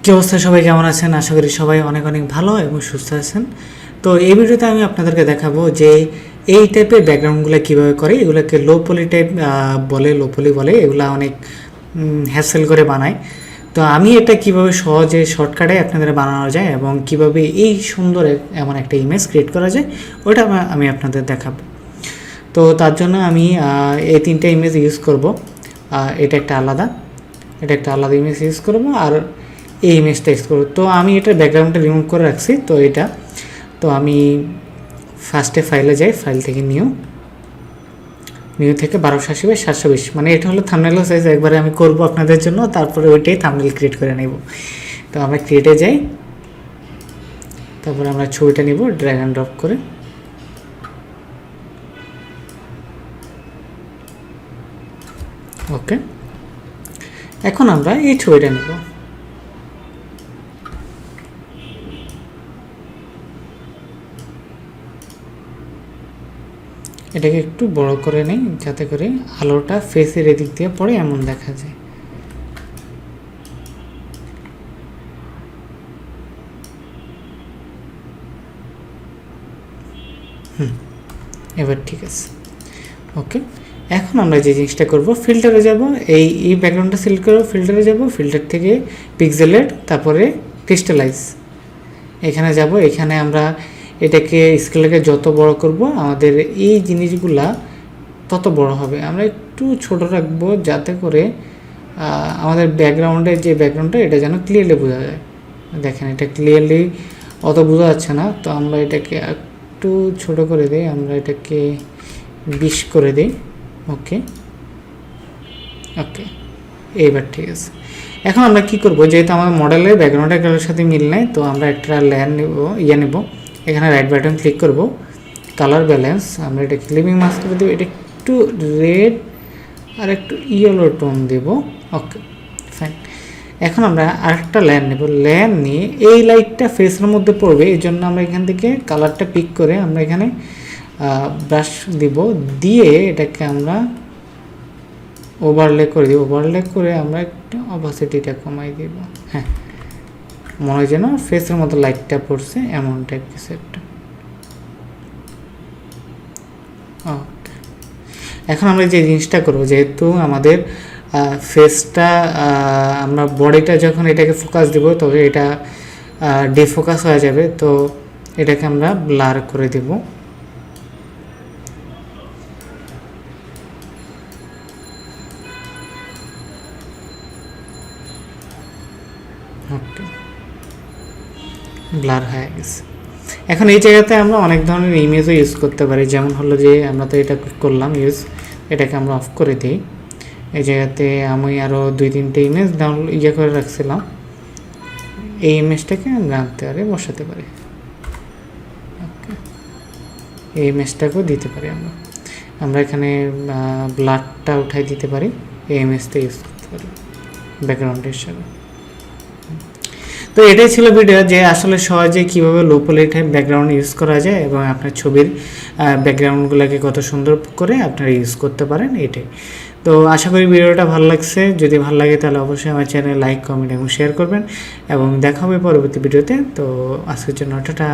কি অবস্থা, সবাই কেমন আছেন? আশা করি সবাই অনেক অনেক ভালো এবং সুস্থ আছেন। তো এই ভিডিওতে আমি আপনাদেরকে দেখাবো যে এই টাইপের ব্যাকগ্রাউন্ডগুলো কীভাবে করে। এগুলোকে লো পলি টাইপ বলে, লো পলি বলে। এগুলো অনেক হ্যাসেল করে বানায়। তো আমি এটা কিভাবে সহজে শর্টকাটে আপনাদের বানানো যায় এবং কিভাবে এই সুন্দর এমন একটা ইমেজ ক্রিয়েট করা যায় ওটা আমি আপনাদের দেখাবো। তো তার জন্য আমি এই তিনটা ইমেজ ইউজ করব। এটা একটা আলাদা ইমেজ ইউজ করব, আর এই ইমেজটা ইউজ করব। তো আমি এটা ব্যাকগ্রাউন্ডটা রিমুভ করে রাখছি। তো আমি ফার্স্টে ফাইলে যাই, ফাইল থেকে নিউ থেকে 1280x720, মানে এটা হলো থাম্বনেল সাইজ। একবারে আমি করব আপনাদের জন্য, তারপরে ওইটাই থাম্বনেল ক্রিয়েট করে নেব। তো আমরা ক্রিয়েটে যাই, তারপরে আমরা ছবিটা নিব ড্র্যাগ অ্যান্ড ড্রপ করে। ওকে, এখন আমরা এই ছবিটা নেব। এটাকে একটু বড় করে নেই যাতে করে আলোটা ফেসের এদিক দিয়ে পড়ে এমন দেখা যায়। এবার ঠিক আছে। ওকে, এখন আমরা যে জিনিসটা করব, ফিল্টারে যাব, এই ব্যাকগ্রাউন্ডটা সিলেক্ট করব, ফিল্টারে যাব, ফিল্টার থেকে পিক্সেলেট, তারপরে ক্রিস্টালাইজ এখানে যাব। এখানে আমরা এটাকে স্কেলকে যত বড় করব আমাদের এই জিনিসগুলা তত বড় হবে। আমরা একটু ছোট রাখবো যাতে করে আমাদের ব্যাকগ্রাউন্ডের যে ব্যাকগ্রাউন্ডটা এটা যেন ক্লিয়ারলি বোঝা যায়। দেখেন এটা ক্লিয়ারলি অত বোঝা যাচ্ছে না, তো আমরা এটাকে একটু ছোট করে দিই, আমরা এটাকে 20 করে দিই। ওকে, এইবার ঠিক আছে। এখন আমরা কি করব, যেহেতু আমাদের মডেলের ব্যাকগ্রাউন্ডের কালারের সাথে মিল নেই, তো আমরা একটা লেয়ার নেব, এখানে রাইট বাটন ক্লিক করব, কালার ব্যালেন্স, আমরা এটাকে লিভিং মাস্ক করে দেবো, এটা একটু রেড আর একটু ইয়েলো টোন দেব। ওকে, ফাইন। এখন আমরা আরেকটা লেয়ার নেব, লেয়ার নিয়ে এই লাইটটা ফেসের মধ্যে পড়বে, এই জন্য আমরা এখান থেকে কালারটা পিক করে আমরা এখানে ব্রাশ দিব, দিয়ে এটাকে আমরা ওভারলে করে দিব। ওভারলে করে আমরা একটু অপাসিটিটা কমাই দিব। হ্যাঁ, মনে হয় যেন ফেসের মতো লাইটটা পড়ছে এমন টাইপ কিছু একটা। ওকে, এখন আমরা যে জিনিসটা করবো, যেহেতু আমাদের ফেসটা আমরা বডিটা যখন এটাকে ফোকাস দিব তবে এটা ডিফোকাস হয়ে যাবে, তো এটাকে আমরা ব্লার করে দেব। ওকে, ব্লার হয়ে গেছে। এখন এই জায়গাতে আমরা অনেক ধরনের ইমেজও ইউজ করতে পারি, যেমন হলো যে আমরা তো এটা করলাম ইউজ, এটাকে আমরা অফ করে দিই। এই জায়গাতে আমি আরও 2-3টে ইমেজ ডাউনলোড করে রাখছিলাম, এই ইমেজটাকে আমরা আনতে পারি, বসাতে পারি। ওকে, এই ইমেজটাকেও দিতে পারি আমরা এখানে ব্লারটা উঠাই দিতে পারি, এই ইমেজটা ইউজ করতে পারি ব্যাকগ্রাউন্ড হিসাবে। তো এটাই ছিল ভিডিও, যে আসলে সহজে কীভাবে লো পলি টাইপ ব্যাকগ্রাউন্ড ইউজ করা যায় এবং আপনার ছবির ব্যাকগ্রাউন্ডগুলোকে কত সুন্দর করে আপনারা ইউজ করতে পারেন, এটাই। তো আশা করি ভিডিওটা ভালো লাগছে। যদি ভালো লাগে তাহলে অবশ্যই আমার চ্যানেলে লাইক, কমেন্ট এবং শেয়ার করবেন, এবং দেখা হবে পরবর্তী ভিডিওতে। তো আজকের জন্য টাটা।